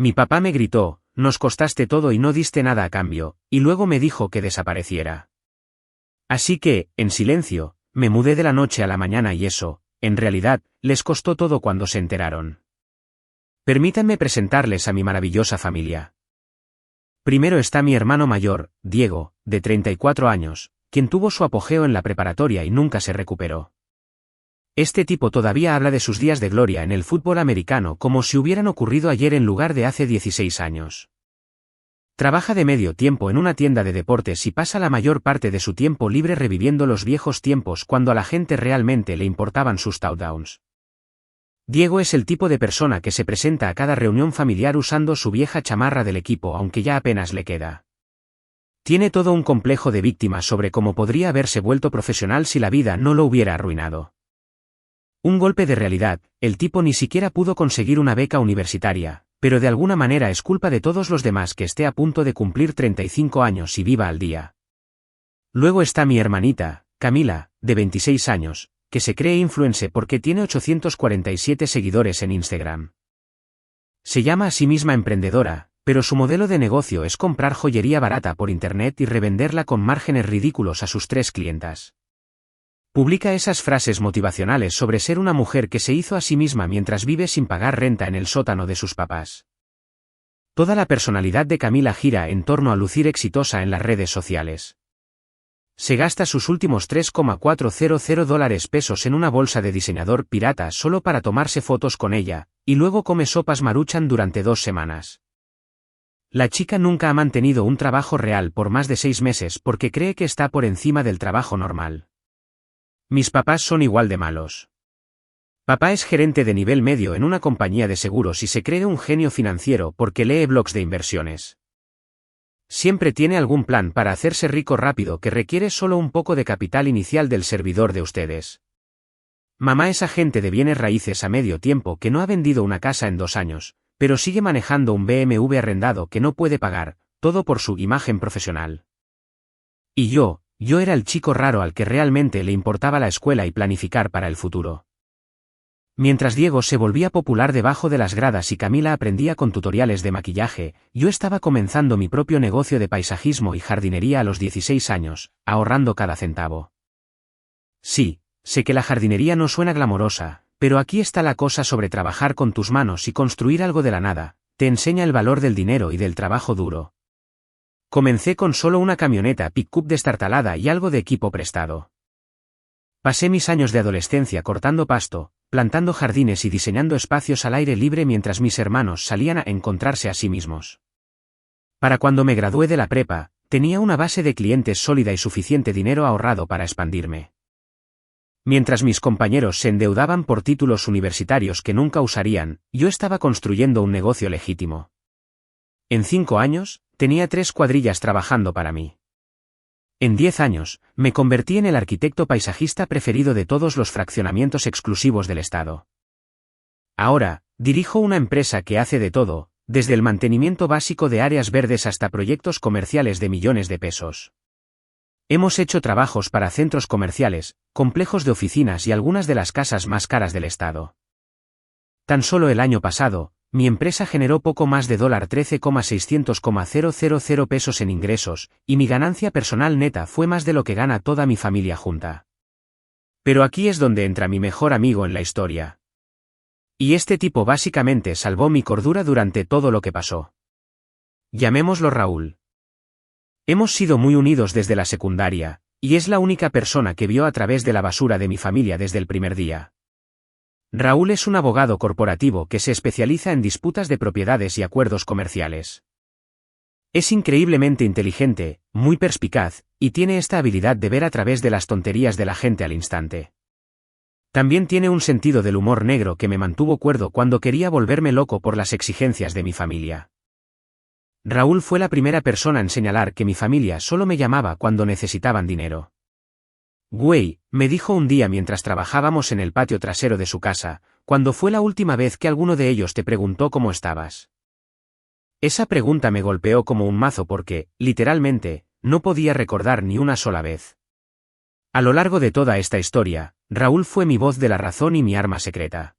Mi papá me gritó, nos costaste todo y no diste nada a cambio, y luego me dijo que desapareciera. Así que, en silencio, me mudé de la noche a la mañana y eso, en realidad, les costó todo cuando se enteraron. Permítanme presentarles a mi maravillosa familia. Primero está mi hermano mayor, Diego, de 34 años, quien tuvo su apogeo en la preparatoria y nunca se recuperó. Este tipo todavía habla de sus días de gloria en el fútbol americano como si hubieran ocurrido ayer en lugar de hace 16 años. Trabaja de medio tiempo en una tienda de deportes y pasa la mayor parte de su tiempo libre reviviendo los viejos tiempos cuando a la gente realmente le importaban sus touchdowns. Diego es el tipo de persona que se presenta a cada reunión familiar usando su vieja chamarra del equipo aunque ya apenas le queda. Tiene todo un complejo de víctima sobre cómo podría haberse vuelto profesional si la vida no lo hubiera arruinado. Un golpe de realidad, el tipo ni siquiera pudo conseguir una beca universitaria, pero de alguna manera es culpa de todos los demás que esté a punto de cumplir 35 años y viva al día. Luego está mi hermanita, Camila, de 26 años, que se cree influencer porque tiene 847 seguidores en Instagram. Se llama a sí misma emprendedora, pero su modelo de negocio es comprar joyería barata por internet y revenderla con márgenes ridículos a sus 3 clientas. Publica esas frases motivacionales sobre ser una mujer que se hizo a sí misma mientras vive sin pagar renta en el sótano de sus papás. Toda la personalidad de Camila gira en torno a lucir exitosa en las redes sociales. Se gasta sus últimos $3,400 en una bolsa de diseñador pirata solo para tomarse fotos con ella, y luego come sopas Maruchan durante 2 semanas. La chica nunca ha mantenido un trabajo real por más de 6 meses porque cree que está por encima del trabajo normal. Mis papás son igual de malos. Papá es gerente de nivel medio en una compañía de seguros y se cree un genio financiero porque lee blogs de inversiones. Siempre tiene algún plan para hacerse rico rápido que requiere solo un poco de capital inicial del servidor de ustedes. Mamá es agente de bienes raíces a medio tiempo que no ha vendido una casa en 2 años, pero sigue manejando un BMW arrendado que no puede pagar, todo por su imagen profesional. Y yo era el chico raro al que realmente le importaba la escuela y planificar para el futuro. Mientras Diego se volvía popular debajo de las gradas y Camila aprendía con tutoriales de maquillaje, yo estaba comenzando mi propio negocio de paisajismo y jardinería a los 16 años, ahorrando cada centavo. Sí, sé que la jardinería no suena glamorosa, pero aquí está la cosa sobre trabajar con tus manos y construir algo de la nada, te enseña el valor del dinero y del trabajo duro. Comencé con solo una camioneta pick-up destartalada y algo de equipo prestado. Pasé mis años de adolescencia cortando pasto, plantando jardines y diseñando espacios al aire libre mientras mis hermanos salían a encontrarse a sí mismos. Para cuando me gradué de la prepa, tenía una base de clientes sólida y suficiente dinero ahorrado para expandirme. Mientras mis compañeros se endeudaban por títulos universitarios que nunca usarían, yo estaba construyendo un negocio legítimo. En 5 años, tenía 3 cuadrillas trabajando para mí. En 10 años, me convertí en el arquitecto paisajista preferido de todos los fraccionamientos exclusivos del estado. Ahora, dirijo una empresa que hace de todo, desde el mantenimiento básico de áreas verdes hasta proyectos comerciales de millones de pesos. Hemos hecho trabajos para centros comerciales, complejos de oficinas y algunas de las casas más caras del estado. Tan solo el año pasado, mi empresa generó poco más de $13,600,000 en ingresos, y mi ganancia personal neta fue más de lo que gana toda mi familia junta. Pero aquí es donde entra mi mejor amigo en la historia. Y este tipo básicamente salvó mi cordura durante todo lo que pasó. Llamémoslo Raúl. Hemos sido muy unidos desde la secundaria, y es la única persona que vio a través de la basura de mi familia desde el primer día. Raúl es un abogado corporativo que se especializa en disputas de propiedades y acuerdos comerciales. Es increíblemente inteligente, muy perspicaz, y tiene esta habilidad de ver a través de las tonterías de la gente al instante. También tiene un sentido del humor negro que me mantuvo cuerdo cuando quería volverme loco por las exigencias de mi familia. Raúl fue la primera persona en señalar que mi familia solo me llamaba cuando necesitaban dinero. Güey, me dijo un día mientras trabajábamos en el patio trasero de su casa, ¿cuándo fue la última vez que alguno de ellos te preguntó cómo estabas? Esa pregunta me golpeó como un mazo porque, literalmente, no podía recordar ni una sola vez. A lo largo de toda esta historia, Raúl fue mi voz de la razón y mi arma secreta.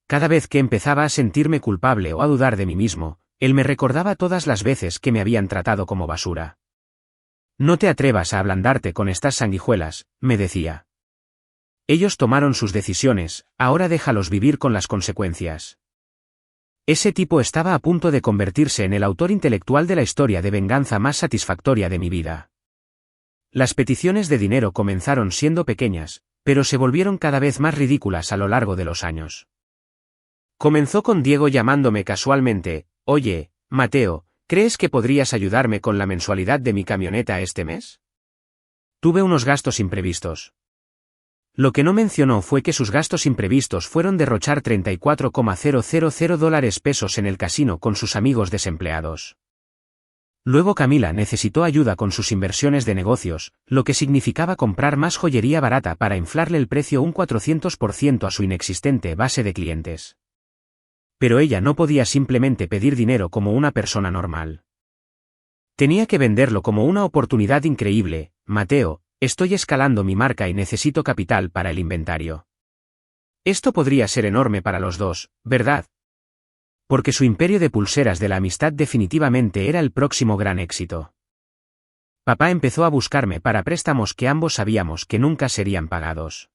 Cada vez que empezaba a sentirme culpable o a dudar de mí mismo, él me recordaba todas las veces que me habían tratado como basura. No te atrevas a ablandarte con estas sanguijuelas, me decía. Ellos tomaron sus decisiones, ahora déjalos vivir con las consecuencias. Ese tipo estaba a punto de convertirse en el autor intelectual de la historia de venganza más satisfactoria de mi vida. Las peticiones de dinero comenzaron siendo pequeñas, pero se volvieron cada vez más ridículas a lo largo de los años. Comenzó con Diego llamándome casualmente: «Oye, Mateo, ¿crees que podrías ayudarme con la mensualidad de mi camioneta este mes?» Tuve unos gastos imprevistos. Lo que no mencionó fue que sus gastos imprevistos fueron derrochar $34,000 en el casino con sus amigos desempleados. Luego Camila necesitó ayuda con sus inversiones de negocios, lo que significaba comprar más joyería barata para inflarle el precio un 400% a su inexistente base de clientes. Pero ella no podía simplemente pedir dinero como una persona normal. Tenía que venderlo como una oportunidad increíble. «Mateo, estoy escalando mi marca y necesito capital para el inventario. Esto podría ser enorme para los dos, ¿verdad?» Porque su imperio de pulseras de la amistad definitivamente era el próximo gran éxito. Papá empezó a buscarme para préstamos que ambos sabíamos que nunca serían pagados.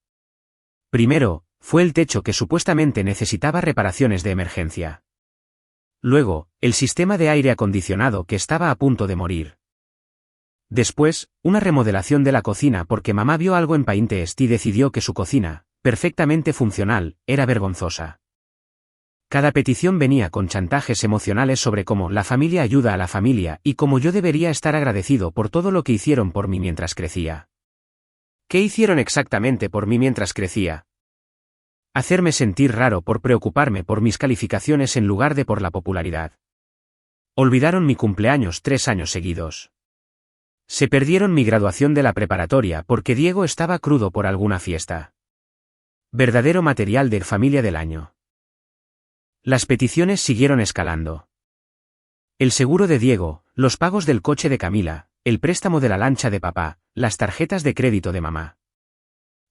Primero, fue el techo que supuestamente necesitaba reparaciones de emergencia. Luego, el sistema de aire acondicionado que estaba a punto de morir. Después, una remodelación de la cocina porque mamá vio algo en Pinterest y decidió que su cocina, perfectamente funcional, era vergonzosa. Cada petición venía con chantajes emocionales sobre cómo la familia ayuda a la familia y cómo yo debería estar agradecido por todo lo que hicieron por mí mientras crecía. ¿Qué hicieron exactamente por mí mientras crecía? Hacerme sentir raro por preocuparme por mis calificaciones en lugar de por la popularidad. Olvidaron mi cumpleaños 3 años seguidos. Se perdieron mi graduación de la preparatoria porque Diego estaba crudo por alguna fiesta. Verdadero material de familia del año. Las peticiones siguieron escalando. El seguro de Diego, los pagos del coche de Camila, el préstamo de la lancha de papá, las tarjetas de crédito de mamá.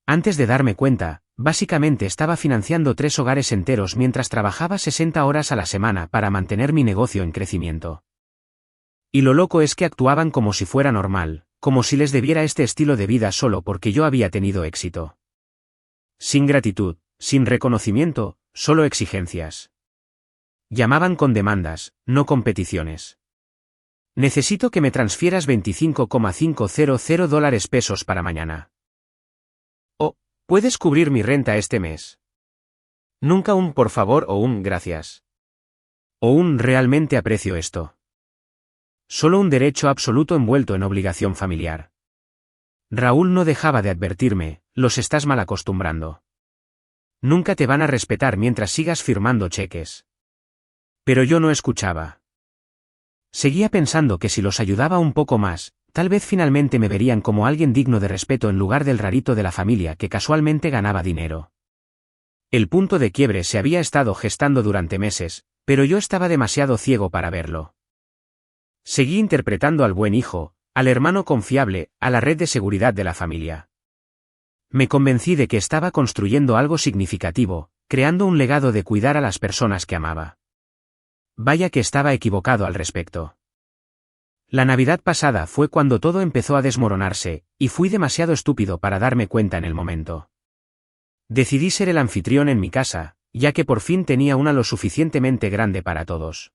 Antes de darme cuenta, básicamente estaba financiando 3 hogares enteros mientras trabajaba 60 horas a la semana para mantener mi negocio en crecimiento. Y lo loco es que actuaban como si fuera normal, como si les debiera este estilo de vida solo porque yo había tenido éxito. Sin gratitud, sin reconocimiento, solo exigencias. Llamaban con demandas, no con peticiones. Necesito que me transfieras $25,500 para mañana. Oh, ¿puedes cubrir mi renta este mes? Nunca un por favor o un gracias. O un realmente aprecio esto. Solo un derecho absoluto envuelto en obligación familiar. Raúl no dejaba de advertirme: los estás mal acostumbrando. Nunca te van a respetar mientras sigas firmando cheques. Pero yo no escuchaba. Seguía pensando que si los ayudaba un poco más, tal vez finalmente me verían como alguien digno de respeto en lugar del rarito de la familia que casualmente ganaba dinero. El punto de quiebre se había estado gestando durante meses, pero yo estaba demasiado ciego para verlo. Seguí interpretando al buen hijo, al hermano confiable, a la red de seguridad de la familia. Me convencí de que estaba construyendo algo significativo, creando un legado de cuidar a las personas que amaba. Vaya que estaba equivocado al respecto. La Navidad pasada fue cuando todo empezó a desmoronarse, y fui demasiado estúpido para darme cuenta en el momento. Decidí ser el anfitrión en mi casa, ya que por fin tenía una lo suficientemente grande para todos.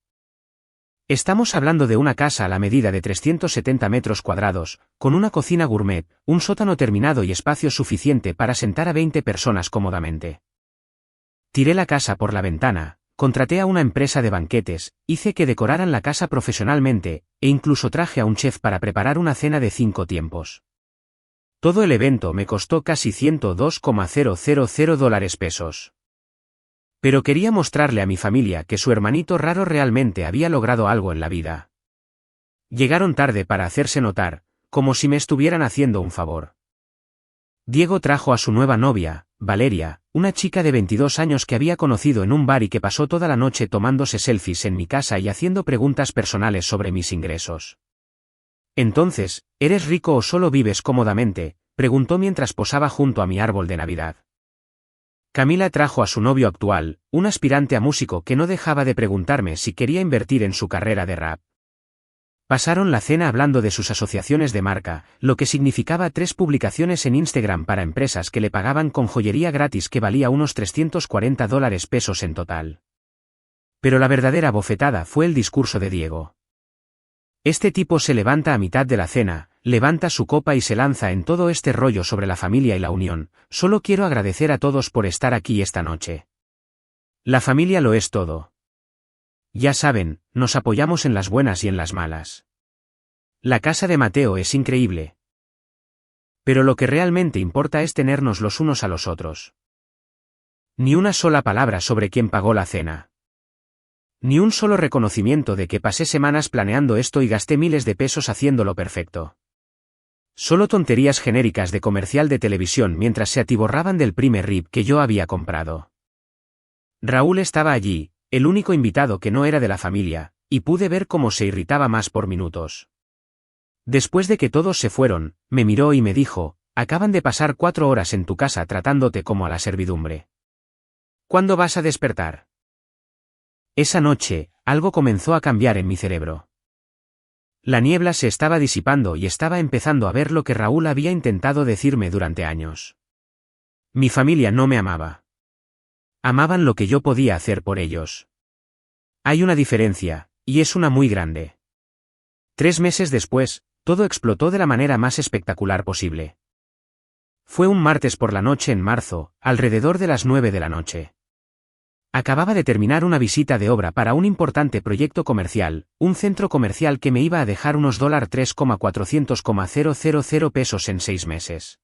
Estamos hablando de una casa a la medida de 370 metros cuadrados, con una cocina gourmet, un sótano terminado y espacio suficiente para sentar a 20 personas cómodamente. Tiré la casa por la ventana, contraté a una empresa de banquetes, hice que decoraran la casa profesionalmente, e incluso traje a un chef para preparar una cena de 5 tiempos. Todo el evento me costó casi $102,000. Pero quería mostrarle a mi familia que su hermanito raro realmente había logrado algo en la vida. Llegaron tarde para hacerse notar, como si me estuvieran haciendo un favor. Diego trajo a su nueva novia, Valeria, una chica de 22 años que había conocido en un bar y que pasó toda la noche tomándose selfies en mi casa y haciendo preguntas personales sobre mis ingresos. Entonces, ¿eres rico o solo vives cómodamente?, preguntó mientras posaba junto a mi árbol de Navidad. Camila trajo a su novio actual, un aspirante a músico que no dejaba de preguntarme si quería invertir en su carrera de rap. Pasaron la cena hablando de sus asociaciones de marca, lo que significaba 3 publicaciones en Instagram para empresas que le pagaban con joyería gratis que valía unos $340 en total. Pero la verdadera bofetada fue el discurso de Diego. Este tipo se levanta a mitad de la cena, levanta su copa y se lanza en todo este rollo sobre la familia y la unión. Solo quiero agradecer a todos por estar aquí esta noche. La familia lo es todo. Ya saben, nos apoyamos en las buenas y en las malas. La casa de Mateo es increíble. Pero lo que realmente importa es tenernos los unos a los otros. Ni una sola palabra sobre quién pagó la cena. Ni un solo reconocimiento de que pasé semanas planeando esto y gasté miles de pesos haciéndolo perfecto. Solo tonterías genéricas de comercial de televisión mientras se atiborraban del primer rib que yo había comprado. Raúl estaba allí, el único invitado que no era de la familia, y pude ver cómo se irritaba más por minutos. Después de que todos se fueron, me miró y me dijo, acaban de pasar 4 horas en tu casa tratándote como a la servidumbre. ¿Cuándo vas a despertar? Esa noche, algo comenzó a cambiar en mi cerebro. La niebla se estaba disipando y estaba empezando a ver lo que Raúl había intentado decirme durante años. Mi familia no me amaba. Amaban lo que yo podía hacer por ellos. Hay una diferencia, y es una muy grande. 3 meses después, todo explotó de la manera más espectacular posible. Fue un martes por la noche en marzo, alrededor de las 9 de la noche. Acababa de terminar una visita de obra para un importante proyecto comercial, un centro comercial que me iba a dejar unos $3,400,000 en 6 meses.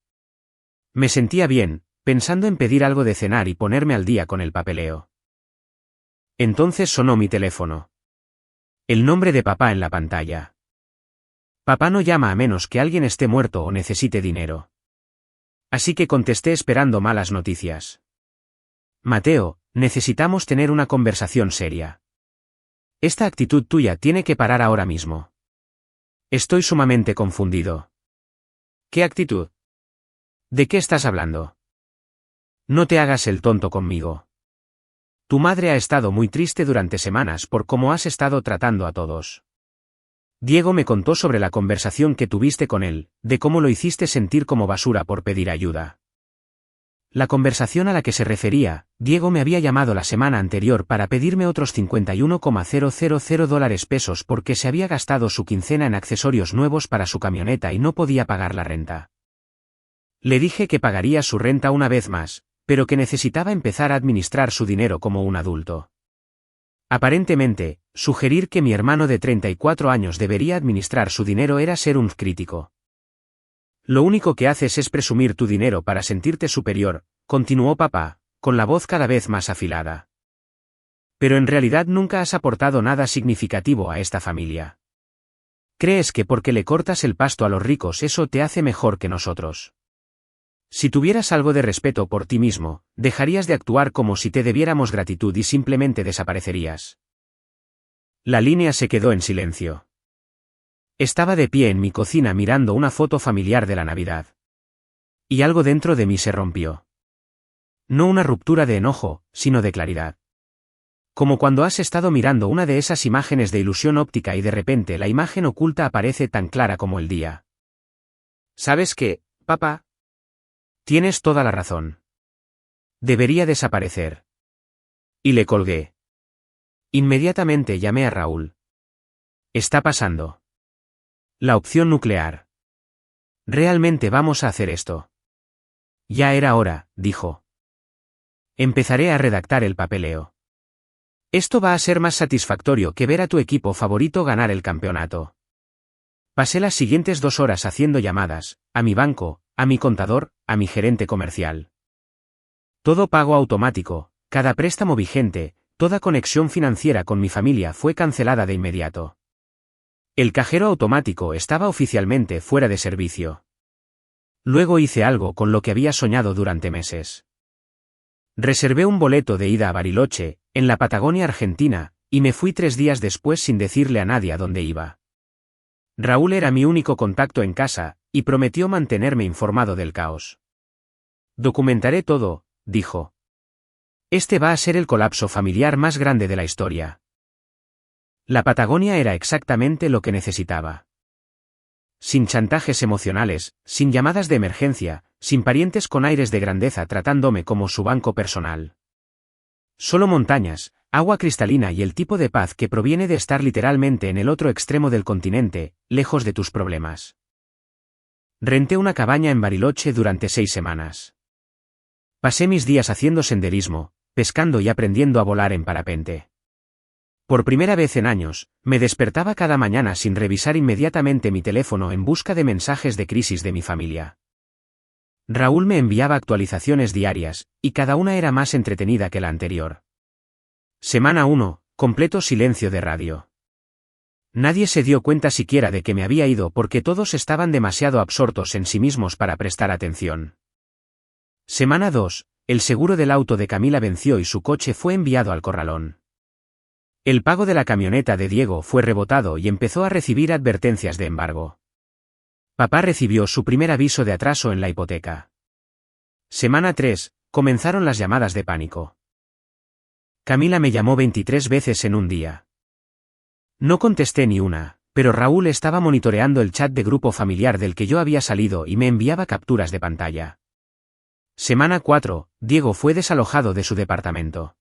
Me sentía bien, pensando en pedir algo de cenar y ponerme al día con el papeleo. Entonces sonó mi teléfono. El nombre de papá en la pantalla. Papá no llama a menos que alguien esté muerto o necesite dinero. Así que contesté esperando malas noticias. Mateo, necesitamos tener una conversación seria. Esta actitud tuya tiene que parar ahora mismo. Estoy sumamente confundido. ¿Qué actitud? ¿De qué estás hablando? No te hagas el tonto conmigo. Tu madre ha estado muy triste durante semanas por cómo has estado tratando a todos. Diego me contó sobre la conversación que tuviste con él, de cómo lo hiciste sentir como basura por pedir ayuda. La conversación a la que se refería, Diego me había llamado la semana anterior para pedirme otros $51,000 porque se había gastado su quincena en accesorios nuevos para su camioneta y no podía pagar la renta. Le dije que pagaría su renta una vez más, pero que necesitaba empezar a administrar su dinero como un adulto. Aparentemente, sugerir que mi hermano de 34 años debería administrar su dinero era ser un crítico. Lo único que haces es presumir tu dinero para sentirte superior, continuó papá, con la voz cada vez más afilada. Pero en realidad nunca has aportado nada significativo a esta familia. ¿Crees que porque le cortas el pasto a los ricos eso te hace mejor que nosotros? Si tuvieras algo de respeto por ti mismo, dejarías de actuar como si te debiéramos gratitud y simplemente desaparecerías. La línea se quedó en silencio. Estaba de pie en mi cocina mirando una foto familiar de la Navidad. Y algo dentro de mí se rompió. No una ruptura de enojo, sino de claridad. Como cuando has estado mirando una de esas imágenes de ilusión óptica y de repente la imagen oculta aparece tan clara como el día. ¿Sabes qué, papá? Tienes toda la razón. Debería desaparecer. Y le colgué. Inmediatamente llamé a Raúl. Está pasando. La opción nuclear. ¿Realmente vamos a hacer esto? Ya era hora, dijo. Empezaré a redactar el papeleo. Esto va a ser más satisfactorio que ver a tu equipo favorito ganar el campeonato. Pasé las siguientes 2 horas haciendo llamadas, a mi banco, a mi contador, a mi gerente comercial. Todo pago automático, cada préstamo vigente, toda conexión financiera con mi familia fue cancelada de inmediato. El cajero automático estaba oficialmente fuera de servicio. Luego hice algo con lo que había soñado durante meses. Reservé un boleto de ida a Bariloche, en la Patagonia Argentina, y me fui 3 días después sin decirle a nadie a dónde iba. Raúl era mi único contacto en casa, y prometió mantenerme informado del caos. Documentaré todo, dijo. Este va a ser el colapso familiar más grande de la historia. La Patagonia era exactamente lo que necesitaba. Sin chantajes emocionales, sin llamadas de emergencia, sin parientes con aires de grandeza tratándome como su banco personal. Solo montañas, agua cristalina y el tipo de paz que proviene de estar literalmente en el otro extremo del continente, lejos de tus problemas. Renté una cabaña en Bariloche durante 6 semanas. Pasé mis días haciendo senderismo, pescando y aprendiendo a volar en parapente. Por primera vez en años, me despertaba cada mañana sin revisar inmediatamente mi teléfono en busca de mensajes de crisis de mi familia. Raúl me enviaba actualizaciones diarias, y cada una era más entretenida que la anterior. Semana 1, completo silencio de radio. Nadie se dio cuenta siquiera de que me había ido porque todos estaban demasiado absortos en sí mismos para prestar atención. Semana 2, el seguro del auto de Camila venció y su coche fue enviado al corralón. El pago de la camioneta de Diego fue rebotado y empezó a recibir advertencias de embargo. Papá recibió su primer aviso de atraso en la hipoteca. Semana 3, comenzaron las llamadas de pánico. Camila me llamó 23 veces en un día. No contesté ni una, pero Raúl estaba monitoreando el chat de grupo familiar del que yo había salido y me enviaba capturas de pantalla. Semana 4, Diego fue desalojado de su departamento.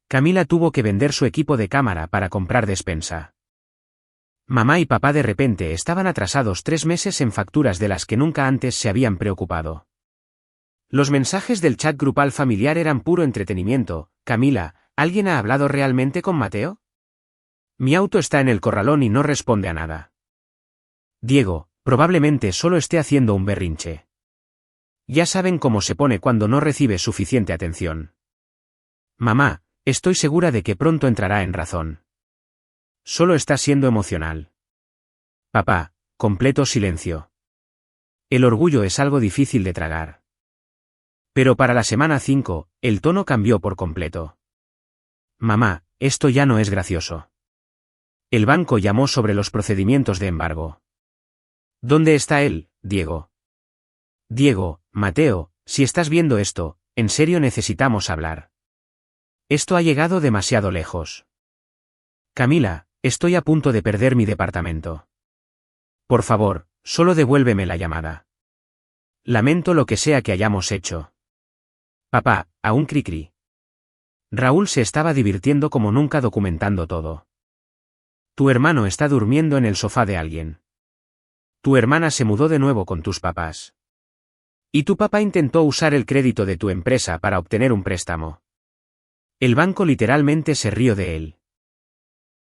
Camila tuvo que vender su equipo de cámara para comprar despensa. Mamá y papá de repente estaban atrasados 3 meses en facturas de las que nunca antes se habían preocupado. Los mensajes del chat grupal familiar eran puro entretenimiento. Camila, ¿alguien ha hablado realmente con Mateo? Mi auto está en el corralón y no responde a nada. Diego, probablemente solo esté haciendo un berrinche. Ya saben cómo se pone cuando no recibe suficiente atención. Mamá, estoy segura de que pronto entrará en razón. Solo está siendo emocional. Papá, completo silencio. El orgullo es algo difícil de tragar. Pero para la semana 5, el tono cambió por completo. Mamá, esto ya no es gracioso. El banco llamó sobre los procedimientos de embargo. ¿Dónde está él, Diego? Diego, Mateo, si estás viendo esto, en serio necesitamos hablar. Esto ha llegado demasiado lejos. Camila, estoy a punto de perder mi departamento. Por favor, solo devuélveme la llamada. Lamento lo que sea que hayamos hecho. Papá, aún cri-cri. Raúl se estaba divirtiendo como nunca documentando todo. Tu hermano está durmiendo en el sofá de alguien. Tu hermana se mudó de nuevo con tus papás. Y tu papá intentó usar el crédito de tu empresa para obtener un préstamo. El banco literalmente se rió de él.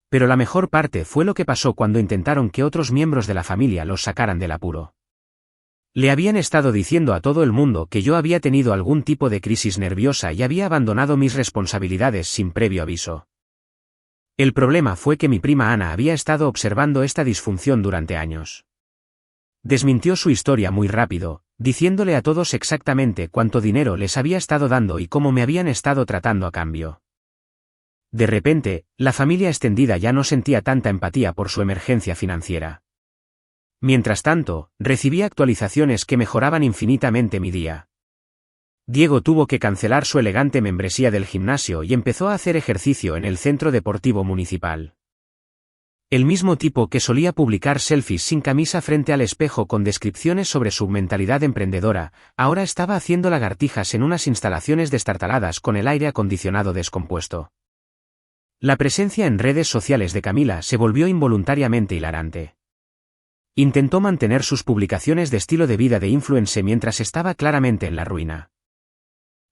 Pero la mejor parte fue lo que pasó cuando intentaron que otros miembros de la familia los sacaran del apuro. Le habían estado diciendo a todo el mundo que yo había tenido algún tipo de crisis nerviosa y había abandonado mis responsabilidades sin previo aviso. El problema fue que mi prima Ana había estado observando esta disfunción durante años. Desmintió su historia muy rápido, diciéndole a todos exactamente cuánto dinero les había estado dando y cómo me habían estado tratando a cambio. De repente, la familia extendida ya no sentía tanta empatía por su emergencia financiera. Mientras tanto, recibía actualizaciones que mejoraban infinitamente mi día. Diego tuvo que cancelar su elegante membresía del gimnasio y empezó a hacer ejercicio en el centro deportivo municipal. El mismo tipo que solía publicar selfies sin camisa frente al espejo con descripciones sobre su mentalidad emprendedora, ahora estaba haciendo lagartijas en unas instalaciones destartaladas con el aire acondicionado descompuesto. La presencia en redes sociales de Camila se volvió involuntariamente hilarante. Intentó mantener sus publicaciones de estilo de vida de influencer mientras estaba claramente en la ruina.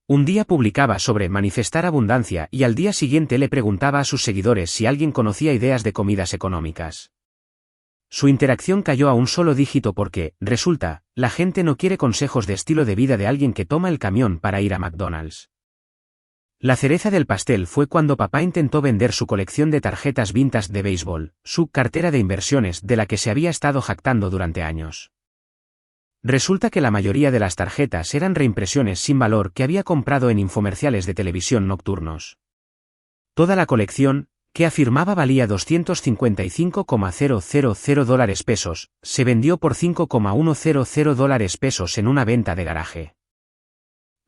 Un día publicaba sobre manifestar abundancia y al día siguiente le preguntaba a sus seguidores si alguien conocía ideas de comidas económicas. Su interacción cayó a un solo dígito porque, resulta, la gente no quiere consejos de estilo de vida de alguien que toma el camión para ir a McDonald's. La cereza del pastel fue cuando papá intentó vender su colección de tarjetas vintage de béisbol, su cartera de inversiones de la que se había estado jactando durante años. Resulta que la mayoría de las tarjetas eran reimpresiones sin valor que había comprado en infomerciales de televisión nocturnos. Toda la colección, que afirmaba valía $255,000 pesos, se vendió por $5,100 pesos en una venta de garaje.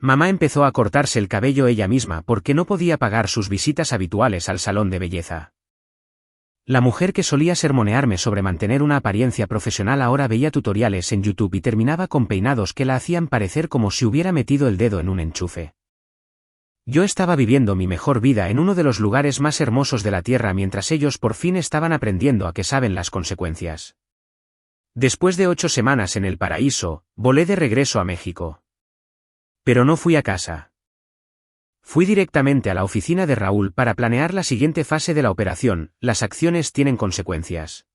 Mamá empezó a cortarse el cabello ella misma porque no podía pagar sus visitas habituales al salón de belleza. La mujer que solía sermonearme sobre mantener una apariencia profesional ahora veía tutoriales en YouTube y terminaba con peinados que la hacían parecer como si hubiera metido el dedo en un enchufe. Yo estaba viviendo mi mejor vida en uno de los lugares más hermosos de la Tierra mientras ellos por fin estaban aprendiendo a que saben las consecuencias. Después de 8 semanas en el paraíso, volé de regreso a México. Pero no fui a casa. Fui directamente a la oficina de Raúl para planear la siguiente fase de la operación. Las acciones tienen consecuencias.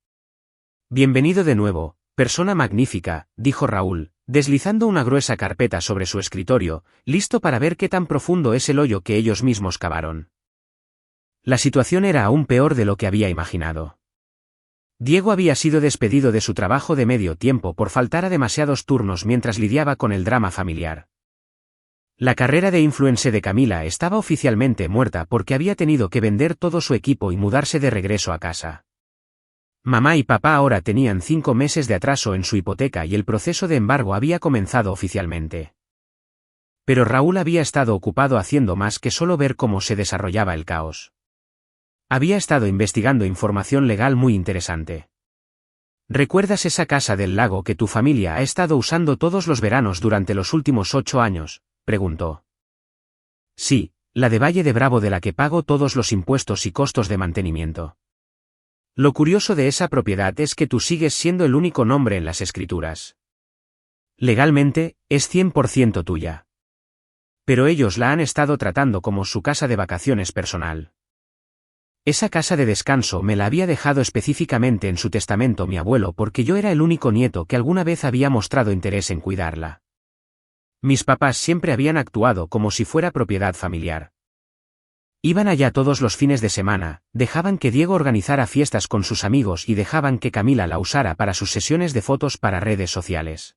Bienvenido de nuevo, persona magnífica, dijo Raúl, deslizando una gruesa carpeta sobre su escritorio, listo para ver qué tan profundo es el hoyo que ellos mismos cavaron. La situación era aún peor de lo que había imaginado. Diego había sido despedido de su trabajo de medio tiempo por faltar a demasiados turnos mientras lidiaba con el drama familiar. La carrera de influencer de Camila estaba oficialmente muerta porque había tenido que vender todo su equipo y mudarse de regreso a casa. Mamá y papá ahora tenían 5 meses de atraso en su hipoteca y el proceso de embargo había comenzado oficialmente. Pero Raúl había estado ocupado haciendo más que solo ver cómo se desarrollaba el caos. Había estado investigando información legal muy interesante. ¿Recuerdas esa casa del lago que tu familia ha estado usando todos los veranos durante los últimos 8 años? Preguntó. Sí, la de Valle de Bravo de la que pago todos los impuestos y costos de mantenimiento. Lo curioso de esa propiedad es que tú sigues siendo el único nombre en las escrituras. Legalmente, es 100% tuya. Pero ellos la han estado tratando como su casa de vacaciones personal. Esa casa de descanso me la había dejado específicamente en su testamento mi abuelo porque yo era el único nieto que alguna vez había mostrado interés en cuidarla. Mis papás siempre habían actuado como si fuera propiedad familiar. Iban allá todos los fines de semana, dejaban que Diego organizara fiestas con sus amigos y dejaban que Camila la usara para sus sesiones de fotos para redes sociales.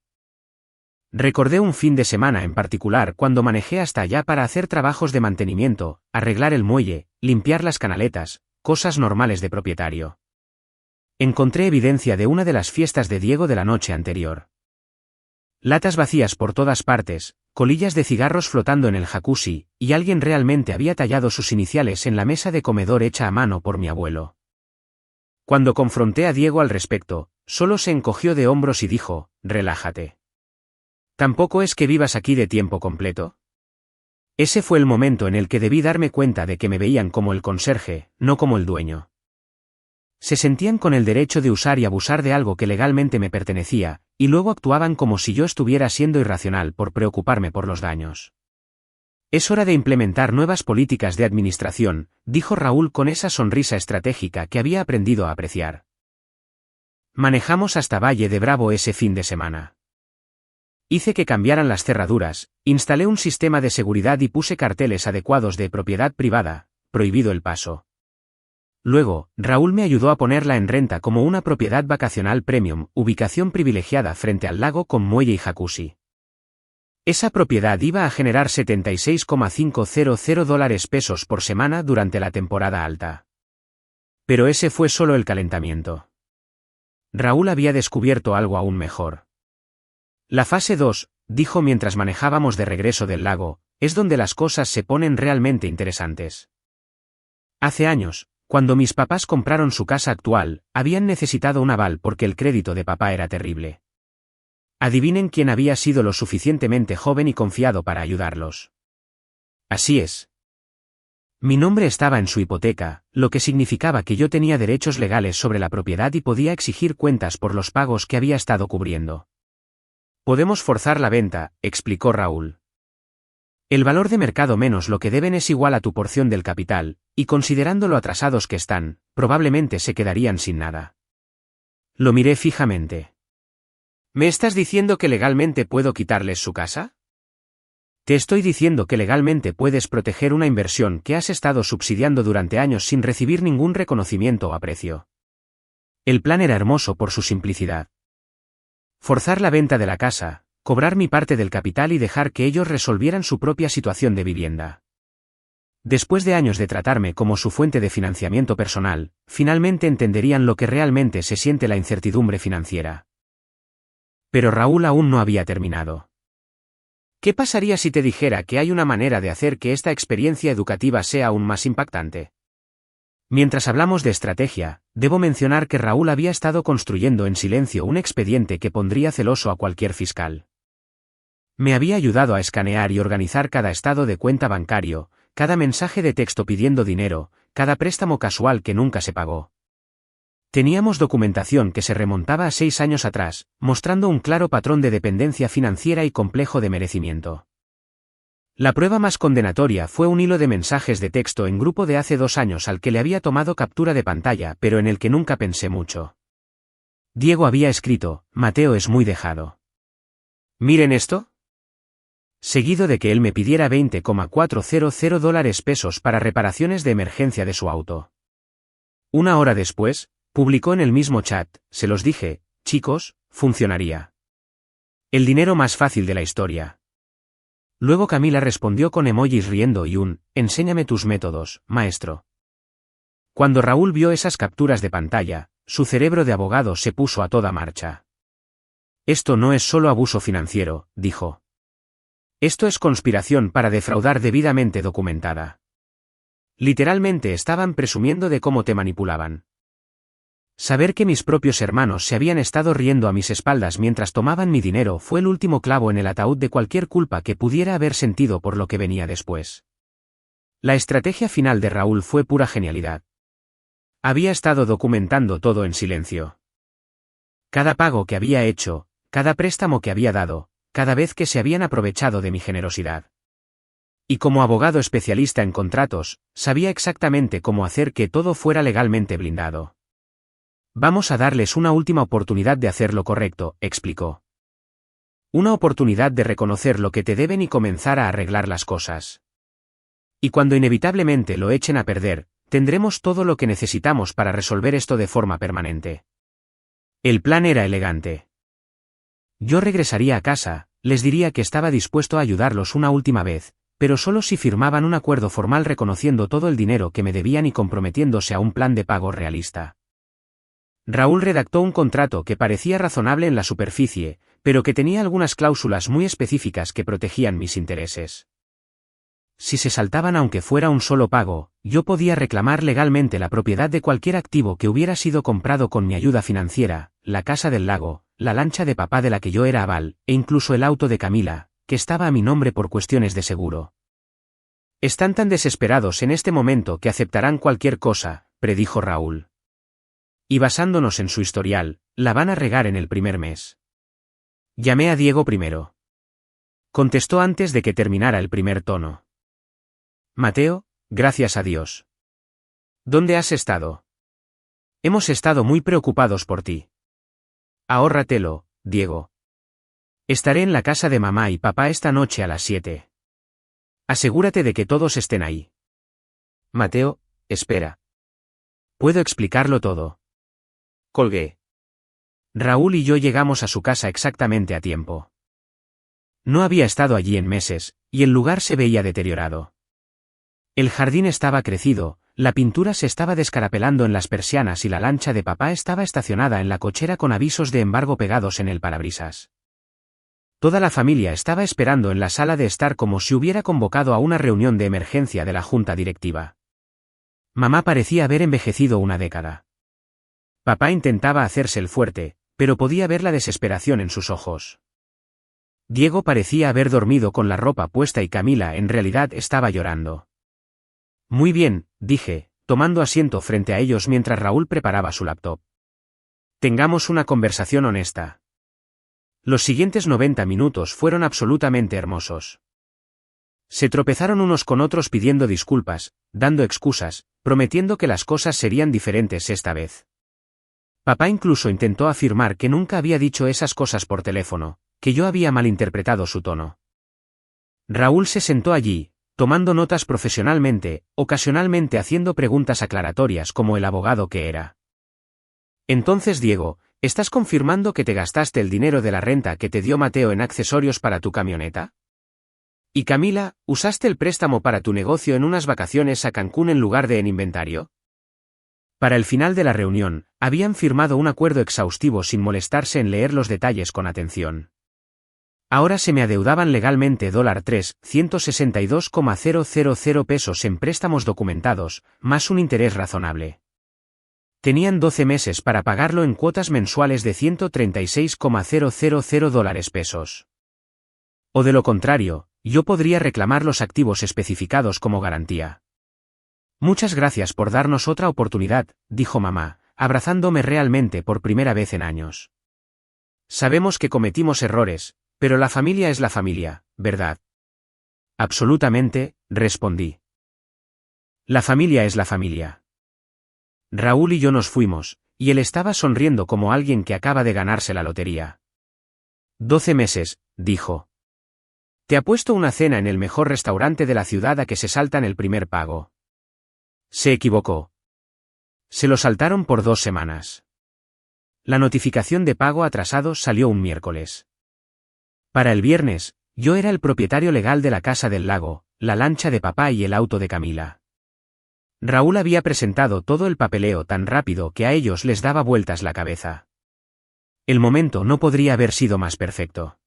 Recordé un fin de semana en particular cuando manejé hasta allá para hacer trabajos de mantenimiento, arreglar el muelle, limpiar las canaletas, cosas normales de propietario. Encontré evidencia de una de las fiestas de Diego de la noche anterior. Latas vacías por todas partes, colillas de cigarros flotando en el jacuzzi, y alguien realmente había tallado sus iniciales en la mesa de comedor hecha a mano por mi abuelo. Cuando confronté a Diego al respecto, solo se encogió de hombros y dijo, relájate. ¿Tampoco es que vivas aquí de tiempo completo? Ese fue el momento en el que debí darme cuenta de que me veían como el conserje, no como el dueño. Se sentían con el derecho de usar y abusar de algo que legalmente me pertenecía, y luego actuaban como si yo estuviera siendo irracional por preocuparme por los daños. Es hora de implementar nuevas políticas de administración, dijo Raúl con esa sonrisa estratégica que había aprendido a apreciar. Manejamos hasta Valle de Bravo ese fin de semana. Hice que cambiaran las cerraduras, instalé un sistema de seguridad y puse carteles adecuados de propiedad privada, prohibido el paso. Luego, Raúl me ayudó a ponerla en renta como una propiedad vacacional premium, ubicación privilegiada frente al lago con muelle y jacuzzi. Esa propiedad iba a generar $76,500 por semana durante la temporada alta. Pero ese fue solo el calentamiento. Raúl había descubierto algo aún mejor. La fase 2, dijo mientras manejábamos de regreso del lago, es donde las cosas se ponen realmente interesantes. Hace años, cuando mis papás compraron su casa actual, habían necesitado un aval porque el crédito de papá era terrible. Adivinen quién había sido lo suficientemente joven y confiado para ayudarlos. Así es. Mi nombre estaba en su hipoteca, lo que significaba que yo tenía derechos legales sobre la propiedad y podía exigir cuentas por los pagos que había estado cubriendo. Podemos forzar la venta, explicó Raúl. El valor de mercado menos lo que deben es igual a tu porción del capital, y considerando lo atrasados que están, probablemente se quedarían sin nada. Lo miré fijamente. ¿Me estás diciendo que legalmente puedo quitarles su casa? Te estoy diciendo que legalmente puedes proteger una inversión que has estado subsidiando durante años sin recibir ningún reconocimiento o aprecio. El plan era hermoso por su simplicidad. Forzar la venta de la casa, cobrar mi parte del capital y dejar que ellos resolvieran su propia situación de vivienda. Después de años de tratarme como su fuente de financiamiento personal, finalmente entenderían lo que realmente se siente la incertidumbre financiera. Pero Raúl aún no había terminado. ¿Qué pasaría si te dijera que hay una manera de hacer que esta experiencia educativa sea aún más impactante? Mientras hablamos de estrategia, debo mencionar que Raúl había estado construyendo en silencio un expediente que pondría celoso a cualquier fiscal. Me había ayudado a escanear y organizar cada estado de cuenta bancario, cada mensaje de texto pidiendo dinero, cada préstamo casual que nunca se pagó. Teníamos documentación que se remontaba a 6 años atrás, mostrando un claro patrón de dependencia financiera y complejo de merecimiento. La prueba más condenatoria fue un hilo de mensajes de texto en grupo de hace 2 años al que le había tomado captura de pantalla, pero en el que nunca pensé mucho. Diego había escrito: Mateo es muy dejado. ¿Miren esto? Seguido de que él me pidiera $20,400 para reparaciones de emergencia de su auto. 1 hora después, publicó en el mismo chat: se los dije, chicos, funcionaría. El dinero más fácil de la historia. Luego Camila respondió con emojis riendo y un: enséñame tus métodos, maestro. Cuando Raúl vio esas capturas de pantalla, su cerebro de abogado se puso a toda marcha. Esto no es solo abuso financiero, dijo. Esto es conspiración para defraudar debidamente documentada. Literalmente estaban presumiendo de cómo te manipulaban. Saber que mis propios hermanos se habían estado riendo a mis espaldas mientras tomaban mi dinero fue el último clavo en el ataúd de cualquier culpa que pudiera haber sentido por lo que venía después. La estrategia final de Raúl fue pura genialidad. Había estado documentando todo en silencio. Cada pago que había hecho, cada préstamo que había dado, cada vez que se habían aprovechado de mi generosidad. Y como abogado especialista en contratos, sabía exactamente cómo hacer que todo fuera legalmente blindado. Vamos a darles una última oportunidad de hacer lo correcto, explicó. Una oportunidad de reconocer lo que te deben y comenzar a arreglar las cosas. Y cuando inevitablemente lo echen a perder, tendremos todo lo que necesitamos para resolver esto de forma permanente. El plan era elegante. Yo regresaría a casa, les diría que estaba dispuesto a ayudarlos una última vez, pero solo si firmaban un acuerdo formal reconociendo todo el dinero que me debían y comprometiéndose a un plan de pago realista. Raúl redactó un contrato que parecía razonable en la superficie, pero que tenía algunas cláusulas muy específicas que protegían mis intereses. Si se saltaban aunque fuera un solo pago, yo podía reclamar legalmente la propiedad de cualquier activo que hubiera sido comprado con mi ayuda financiera, la casa del lago, la lancha de papá de la que yo era aval, e incluso el auto de Camila, que estaba a mi nombre por cuestiones de seguro. Están tan desesperados en este momento que aceptarán cualquier cosa, predijo Raúl. Y basándonos en su historial, la van a regar en el primer mes. Llamé a Diego primero. Contestó antes de que terminara el primer tono. Mateo, gracias a Dios. ¿Dónde has estado? Hemos estado muy preocupados por ti. Ahórratelo, Diego. Estaré en la casa de mamá y papá esta noche a las 7. Asegúrate de que todos estén ahí. Mateo, espera. Puedo explicarlo todo. Colgué. Raúl y yo llegamos a su casa exactamente a tiempo. No había estado allí en meses, y el lugar se veía deteriorado. El jardín estaba crecido, la pintura se estaba descarapelando en las persianas y la lancha de papá estaba estacionada en la cochera con avisos de embargo pegados en el parabrisas. Toda la familia estaba esperando en la sala de estar como si hubiera convocado a una reunión de emergencia de la junta directiva. Mamá parecía haber envejecido una década. Papá intentaba hacerse el fuerte, pero podía ver la desesperación en sus ojos. Diego parecía haber dormido con la ropa puesta y Camila en realidad estaba llorando. Muy bien, dije, tomando asiento frente a ellos mientras Raúl preparaba su laptop. Tengamos una conversación honesta. Los siguientes 90 minutos fueron absolutamente hermosos. Se tropezaron unos con otros pidiendo disculpas, dando excusas, prometiendo que las cosas serían diferentes esta vez. Papá incluso intentó afirmar que nunca había dicho esas cosas por teléfono, que yo había malinterpretado su tono. Raúl se sentó allí, tomando notas profesionalmente, ocasionalmente haciendo preguntas aclaratorias como el abogado que era. Entonces Diego, ¿estás confirmando que te gastaste el dinero de la renta que te dio Mateo en accesorios para tu camioneta? ¿Y Camila, usaste el préstamo para tu negocio en unas vacaciones a Cancún en lugar de en inventario? Para el final de la reunión, habían firmado un acuerdo exhaustivo sin molestarse en leer los detalles con atención. Ahora se me adeudaban legalmente $3.162,000 pesos en préstamos documentados, más un interés razonable. Tenían 12 meses para pagarlo en cuotas mensuales de $136,000 pesos. O de lo contrario, yo podría reclamar los activos especificados como garantía. Muchas gracias por darnos otra oportunidad, dijo mamá, abrazándome realmente por primera vez en años. Sabemos que cometimos errores, pero la familia es la familia, ¿verdad? Absolutamente, respondí. La familia es la familia. Raúl y yo nos fuimos, y él estaba sonriendo como alguien que acaba de ganarse la lotería. 12 meses, dijo. Te apuesto una cena en el mejor restaurante de la ciudad a que se saltan el primer pago. Se equivocó. Se lo saltaron por 2 semanas. La notificación de pago atrasado salió un miércoles. Para el viernes, yo era el propietario legal de la casa del lago, la lancha de papá y el auto de Camila. Raúl había presentado todo el papeleo tan rápido que a ellos les daba vueltas la cabeza. El momento no podría haber sido más perfecto.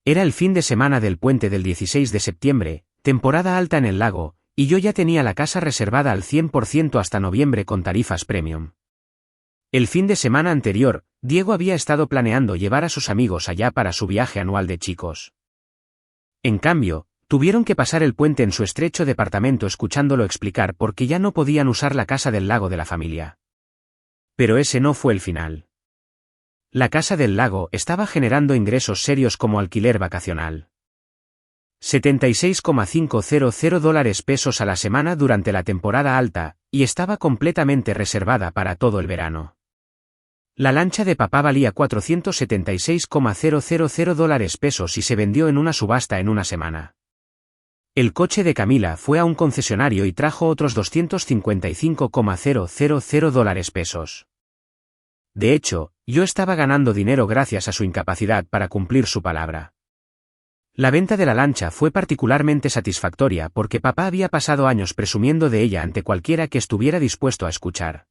Era el fin de semana del puente del 16 de septiembre, temporada alta en el lago, y yo ya tenía la casa reservada al 100% hasta noviembre con tarifas premium. El fin de semana anterior, Diego había estado planeando llevar a sus amigos allá para su viaje anual de chicos. En cambio, tuvieron que pasar el puente en su estrecho departamento escuchándolo explicar porque ya no podían usar la casa del lago de la familia. Pero ese no fue el final. La casa del lago estaba generando ingresos serios como alquiler vacacional. $76,500 pesos a la semana durante la temporada alta, y estaba completamente reservada para todo el verano. La lancha de papá valía $476,000 pesos y se vendió en una subasta en una semana. El coche de Camila fue a un concesionario y trajo otros $255,000 pesos. De hecho, yo estaba ganando dinero gracias a su incapacidad para cumplir su palabra. La venta de la lancha fue particularmente satisfactoria porque papá había pasado años presumiendo de ella ante cualquiera que estuviera dispuesto a escuchar.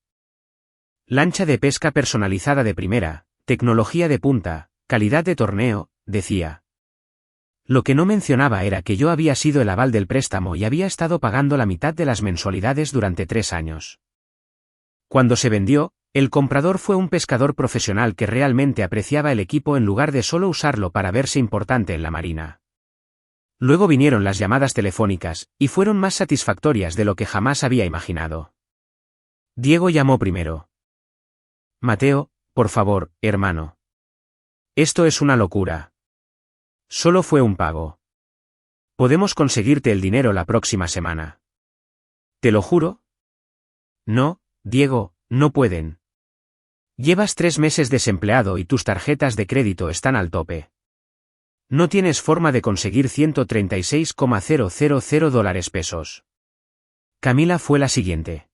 Lancha de pesca personalizada de primera, tecnología de punta, calidad de torneo, decía. Lo que no mencionaba era que yo había sido el aval del préstamo y había estado pagando la mitad de las mensualidades durante 3 años. Cuando se vendió, el comprador fue un pescador profesional que realmente apreciaba el equipo en lugar de solo usarlo para verse importante en la marina. Luego vinieron las llamadas telefónicas, y fueron más satisfactorias de lo que jamás había imaginado. Diego llamó primero. Mateo, por favor, hermano. Esto es una locura. Solo fue un pago. Podemos conseguirte el dinero la próxima semana. ¿Te lo juro? No, Diego, no pueden. Llevas 3 meses desempleado y tus tarjetas de crédito están al tope. No tienes forma de conseguir $136,000 pesos. Camila fue la siguiente.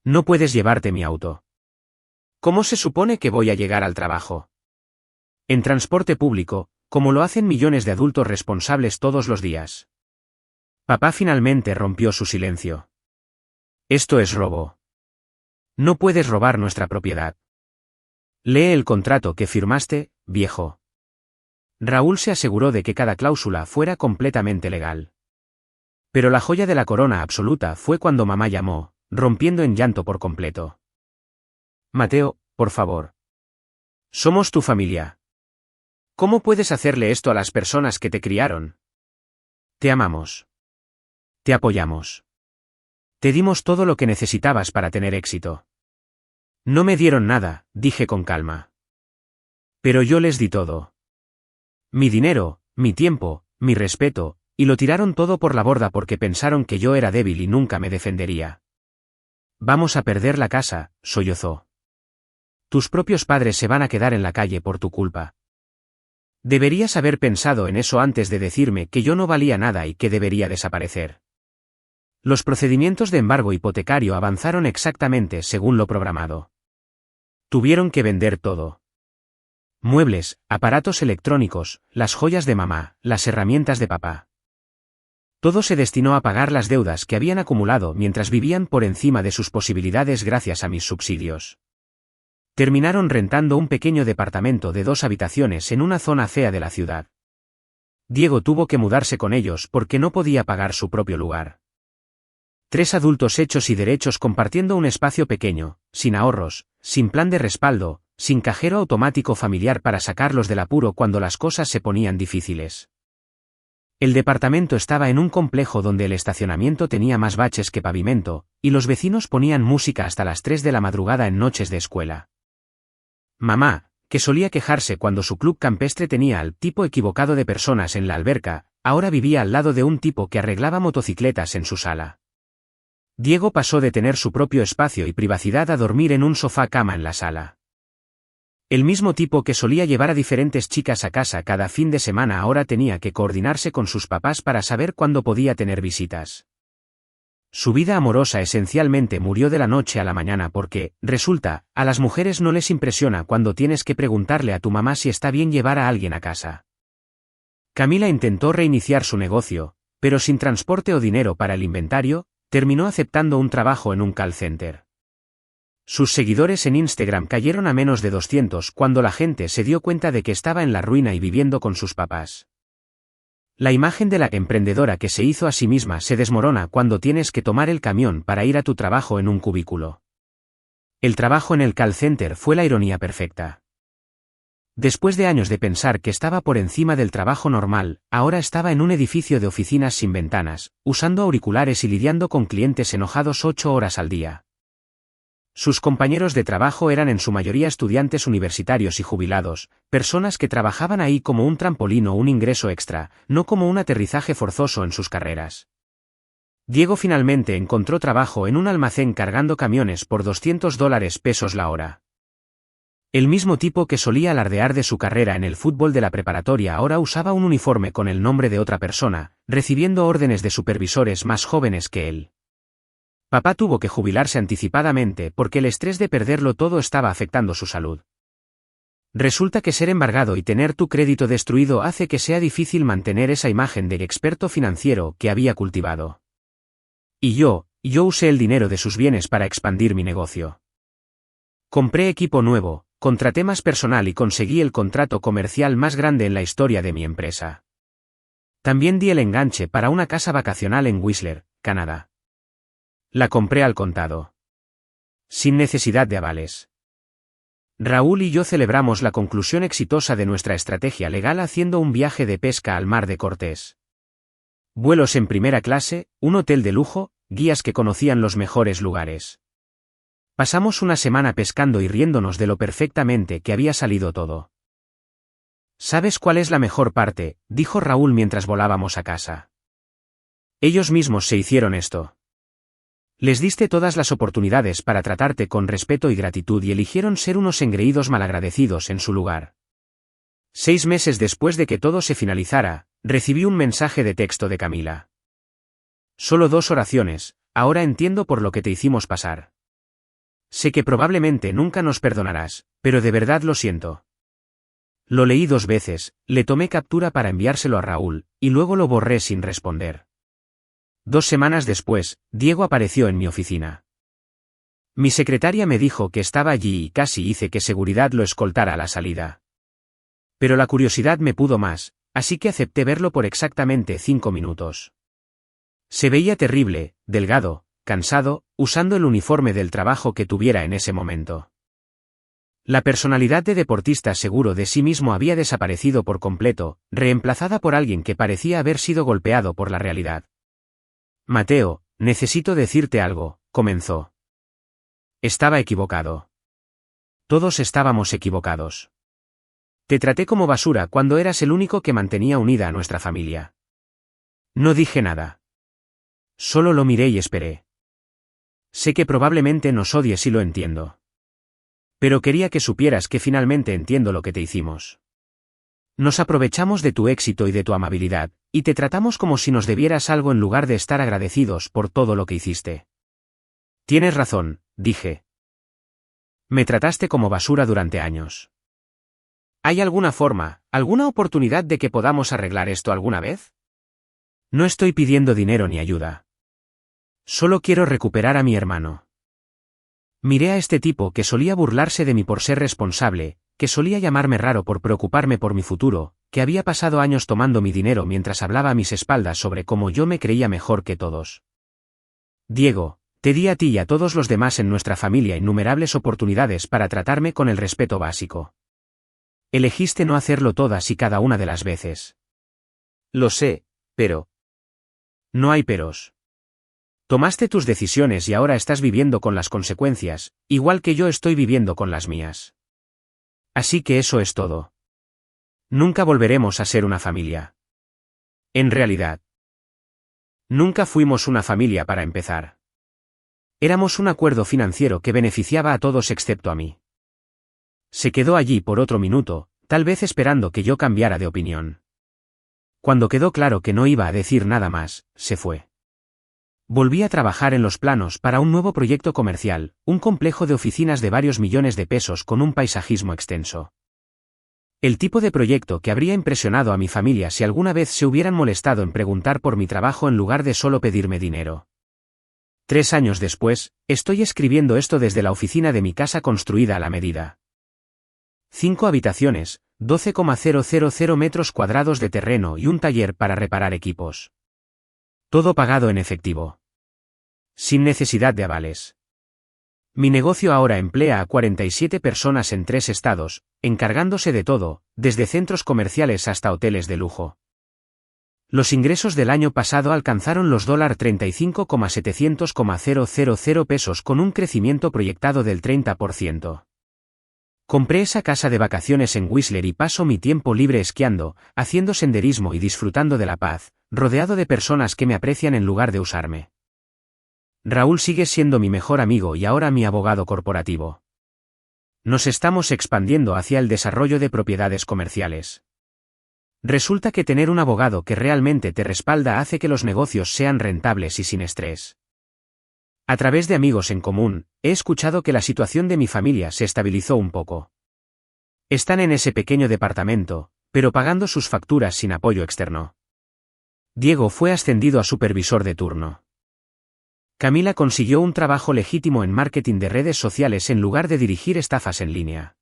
No puedes llevarte mi auto. ¿Cómo se supone que voy a llegar al trabajo? En transporte público, como lo hacen millones de adultos responsables todos los días. Papá finalmente rompió su silencio. Esto es robo. No puedes robar nuestra propiedad. Lee el contrato que firmaste, viejo. Raúl se aseguró de que cada cláusula fuera completamente legal. Pero la joya de la corona absoluta fue cuando mamá llamó, rompiendo en llanto por completo. Mateo, por favor. Somos tu familia. ¿Cómo puedes hacerle esto a las personas que te criaron? Te amamos. Te apoyamos. Te dimos todo lo que necesitabas para tener éxito. No me dieron nada, dije con calma. Pero yo les di todo. Mi dinero, mi tiempo, mi respeto, y lo tiraron todo por la borda porque pensaron que yo era débil y nunca me defendería. Vamos a perder la casa, sollozó. Tus propios padres se van a quedar en la calle por tu culpa. Deberías haber pensado en eso antes de decirme que yo no valía nada y que debería desaparecer. Los procedimientos de embargo hipotecario avanzaron exactamente según lo programado. Tuvieron que vender todo. Muebles, aparatos electrónicos, las joyas de mamá, las herramientas de papá. Todo se destinó a pagar las deudas que habían acumulado mientras vivían por encima de sus posibilidades gracias a mis subsidios. Terminaron rentando un pequeño departamento de 2 habitaciones en una zona fea de la ciudad. Diego tuvo que mudarse con ellos porque no podía pagar su propio lugar. 3 adultos hechos y derechos compartiendo un espacio pequeño, sin ahorros, sin plan de respaldo, sin cajero automático familiar para sacarlos del apuro cuando las cosas se ponían difíciles. El departamento estaba en un complejo donde el estacionamiento tenía más baches que pavimento, y los vecinos ponían música hasta las 3 de la madrugada en noches de escuela. Mamá, que solía quejarse cuando su club campestre tenía al tipo equivocado de personas en la alberca, ahora vivía al lado de un tipo que arreglaba motocicletas en su sala. Diego pasó de tener su propio espacio y privacidad a dormir en un sofá-cama en la sala. El mismo tipo que solía llevar a diferentes chicas a casa cada fin de semana ahora tenía que coordinarse con sus papás para saber cuándo podía tener visitas. Su vida amorosa esencialmente murió de la noche a la mañana porque, resulta, a las mujeres no les impresiona cuando tienes que preguntarle a tu mamá si está bien llevar a alguien a casa. Camila intentó reiniciar su negocio, pero sin transporte o dinero para el inventario, terminó aceptando un trabajo en un call center. Sus seguidores en Instagram cayeron a menos de 200 cuando la gente se dio cuenta de que estaba en la ruina y viviendo con sus papás. La imagen de la emprendedora que se hizo a sí misma se desmorona cuando tienes que tomar el camión para ir a tu trabajo en un cubículo. El trabajo en el call center fue la ironía perfecta. Después de años de pensar que estaba por encima del trabajo normal, ahora estaba en un edificio de oficinas sin ventanas, usando auriculares y lidiando con clientes enojados 8 horas al día. Sus compañeros de trabajo eran en su mayoría estudiantes universitarios y jubilados, personas que trabajaban ahí como un trampolín o un ingreso extra, no como un aterrizaje forzoso en sus carreras. Diego finalmente encontró trabajo en un almacén cargando camiones por $200 la hora. El mismo tipo que solía alardear de su carrera en el fútbol de la preparatoria ahora usaba un uniforme con el nombre de otra persona, recibiendo órdenes de supervisores más jóvenes que él. Papá tuvo que jubilarse anticipadamente porque el estrés de perderlo todo estaba afectando su salud. Resulta que ser embargado y tener tu crédito destruido hace que sea difícil mantener esa imagen de experto financiero que había cultivado. Y yo usé el dinero de sus bienes para expandir mi negocio. Compré equipo nuevo, contraté más personal y conseguí el contrato comercial más grande en la historia de mi empresa. También di el enganche para una casa vacacional en Whistler, Canadá. La compré al contado. Sin necesidad de avales. Raúl y yo celebramos la conclusión exitosa de nuestra estrategia legal haciendo un viaje de pesca al Mar de Cortés. Vuelos en primera clase, un hotel de lujo, guías que conocían los mejores lugares. Pasamos una semana pescando y riéndonos de lo perfectamente que había salido todo. ¿Sabes cuál es la mejor parte?, dijo Raúl mientras volábamos a casa. Ellos mismos se hicieron esto. Les diste todas las oportunidades para tratarte con respeto y gratitud y eligieron ser unos engreídos malagradecidos en su lugar. 6 meses después de que todo se finalizara, recibí un mensaje de texto de Camila. Solo 2 oraciones, ahora entiendo por lo que te hicimos pasar. Sé que probablemente nunca nos perdonarás, pero de verdad lo siento. Lo leí 2 veces, le tomé captura para enviárselo a Raúl, y luego lo borré sin responder. 2 semanas después, Diego apareció en mi oficina. Mi secretaria me dijo que estaba allí y casi hice que seguridad lo escoltara a la salida. Pero la curiosidad me pudo más, así que acepté verlo por exactamente 5 minutos. Se veía terrible, delgado, cansado, usando el uniforme del trabajo que tuviera en ese momento. La personalidad de deportista seguro de sí mismo había desaparecido por completo, reemplazada por alguien que parecía haber sido golpeado por la realidad. Mateo, necesito decirte algo, comenzó. Estaba equivocado. Todos estábamos equivocados. Te traté como basura cuando eras el único que mantenía unida a nuestra familia. No dije nada. Solo lo miré y esperé. Sé que probablemente nos odies y lo entiendo. Pero quería que supieras que finalmente entiendo lo que te hicimos. Nos aprovechamos de tu éxito y de tu amabilidad, y te tratamos como si nos debieras algo en lugar de estar agradecidos por todo lo que hiciste. Tienes razón, dije. Me trataste como basura durante años. ¿Hay alguna forma, alguna oportunidad de que podamos arreglar esto alguna vez? No estoy pidiendo dinero ni ayuda. Solo quiero recuperar a mi hermano. Miré a este tipo que solía burlarse de mí por ser responsable, que solía llamarme raro por preocuparme por mi futuro, que había pasado años tomando mi dinero mientras hablaba a mis espaldas sobre cómo yo me creía mejor que todos. Diego, te di a ti y a todos los demás en nuestra familia innumerables oportunidades para tratarme con el respeto básico. Elegiste no hacerlo todas y cada una de las veces. Lo sé, pero... No hay peros. Tomaste tus decisiones y ahora estás viviendo con las consecuencias, igual que yo estoy viviendo con las mías. Así que eso es todo. Nunca volveremos a ser una familia. En realidad, nunca fuimos una familia para empezar. Éramos un acuerdo financiero que beneficiaba a todos excepto a mí. Se quedó allí por otro minuto, tal vez esperando que yo cambiara de opinión. Cuando quedó claro que no iba a decir nada más, se fue. Volví a trabajar en los planos para un nuevo proyecto comercial, un complejo de oficinas de varios millones de pesos con un paisajismo extenso. El tipo de proyecto que habría impresionado a mi familia si alguna vez se hubieran molestado en preguntar por mi trabajo en lugar de solo pedirme dinero. 3 años después, estoy escribiendo esto desde la oficina de mi casa construida a la medida. 5 habitaciones, 12,000 metros cuadrados de terreno y un taller para reparar equipos. Todo pagado en efectivo. Sin necesidad de avales. Mi negocio ahora emplea a 47 personas en 3 estados, encargándose de todo, desde centros comerciales hasta hoteles de lujo. Los ingresos del año pasado alcanzaron los $35,700,000 pesos con un crecimiento proyectado del 30%. Compré esa casa de vacaciones en Whistler y paso mi tiempo libre esquiando, haciendo senderismo y disfrutando de la paz, rodeado de personas que me aprecian en lugar de usarme. Raúl sigue siendo mi mejor amigo y ahora mi abogado corporativo. Nos estamos expandiendo hacia el desarrollo de propiedades comerciales. Resulta que tener un abogado que realmente te respalda hace que los negocios sean rentables y sin estrés. A través de amigos en común, he escuchado que la situación de mi familia se estabilizó un poco. Están en ese pequeño departamento, pero pagando sus facturas sin apoyo externo. Diego fue ascendido a supervisor de turno. Camila consiguió un trabajo legítimo en marketing de redes sociales en lugar de dirigir estafas en línea.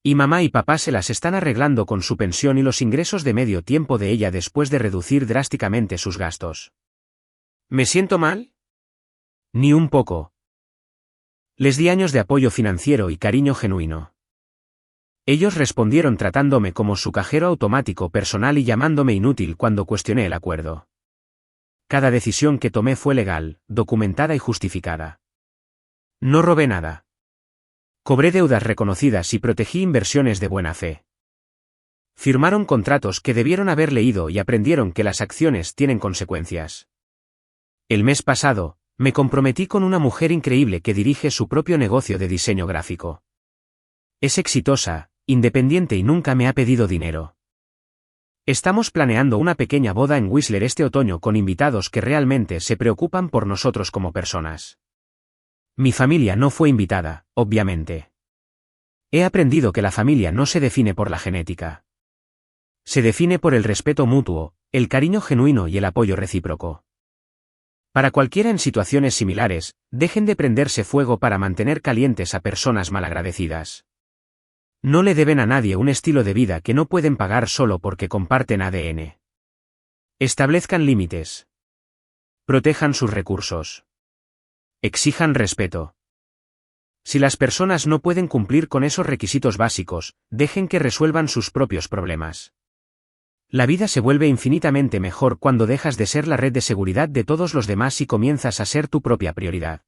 Y mamá y papá se las están arreglando con su pensión y los ingresos de medio tiempo de ella después de reducir drásticamente sus gastos. ¿Me siento mal? Ni un poco. Les di años de apoyo financiero y cariño genuino. Ellos respondieron tratándome como su cajero automático personal y llamándome inútil cuando cuestioné el acuerdo. Cada decisión que tomé fue legal, documentada y justificada. No robé nada. Cobré deudas reconocidas y protegí inversiones de buena fe. Firmaron contratos que debieron haber leído y aprendieron que las acciones tienen consecuencias. El mes pasado, me comprometí con una mujer increíble que dirige su propio negocio de diseño gráfico. Es exitosa, independiente y nunca me ha pedido dinero. Estamos planeando una pequeña boda en Whistler este otoño con invitados que realmente se preocupan por nosotros como personas. Mi familia no fue invitada, obviamente. He aprendido que la familia no se define por la genética. Se define por el respeto mutuo, el cariño genuino y el apoyo recíproco. Para cualquiera en situaciones similares, dejen de prenderse fuego para mantener calientes a personas malagradecidas. No le deben a nadie un estilo de vida que no pueden pagar solo porque comparten ADN. Establezcan límites. Protejan sus recursos. Exijan respeto. Si las personas no pueden cumplir con esos requisitos básicos, dejen que resuelvan sus propios problemas. La vida se vuelve infinitamente mejor cuando dejas de ser la red de seguridad de todos los demás y comienzas a ser tu propia prioridad.